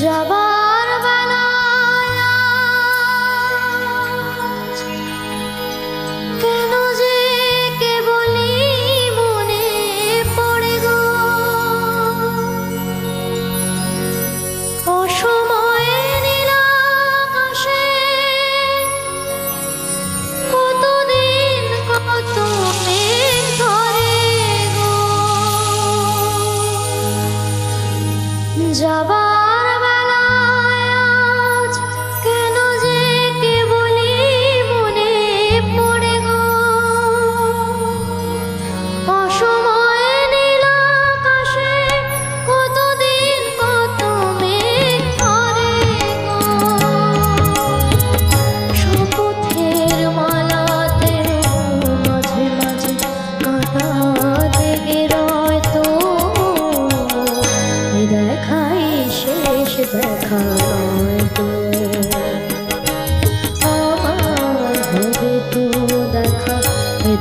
যাবার বেলায় কেন যে কেবলই মনে পড়ে গো, অসময়ে নীল আকাশে কতদিন কত মেঘ ধরে গো। যাবার বেলায় আজ কেন যে কেবলই মনে পড়ে গো, অসময়ে নীল আকাশে কতদিন কত মেঘ ধরে গো। শপথের মালাতে মাঝে মাঝে কাঁটা লেগে রয় তো, দেখাই শেষ দেখা নয় তো, আমার হবে তো দেখা,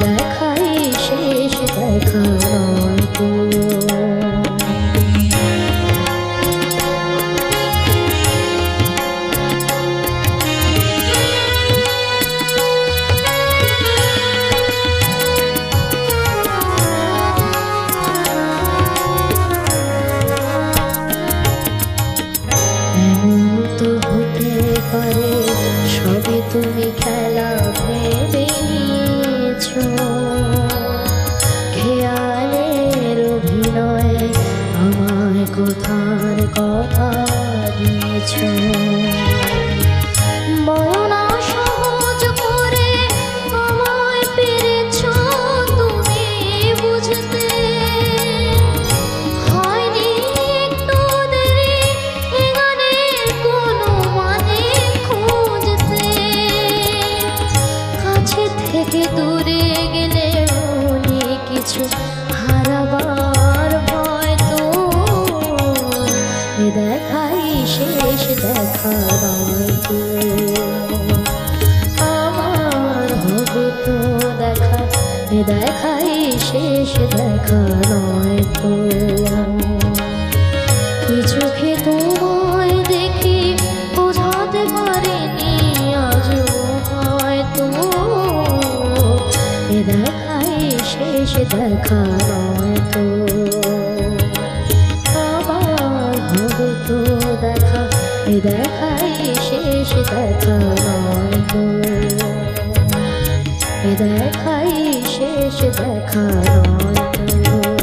দেখাই শেষ দেখা নয় তো। সবে তুমি খেলা ভেবে নিয়েছো, খেয়ালের অভিনয়ে আমায় কোথার কথা দিয়েছো। ময়না সহজ করে আমায় পেরেছো তুমি বুঝতে, হয়নি একটু দেরি এ গানের কোনো মানে খুঁজতে। কাছে থেকে দূরে গেলে অনেক কিছু হারাবার ভয় তো, এ দেখাই শেষ দেখা নয় তো, আমার হবে তো দেখা, এ দেখাই শেষ দেখা নয় তো। কিছু চোখে তোমায় দেখি বোঝাতে পারিনি আজও হয়তো, এ দেখাই শেষ দেখা নয় তো, আবার হবে তো দেখা, এ দেখাই শেষ দেখা নয় তো, এ দেখাই শেষ দেখা নয় তো।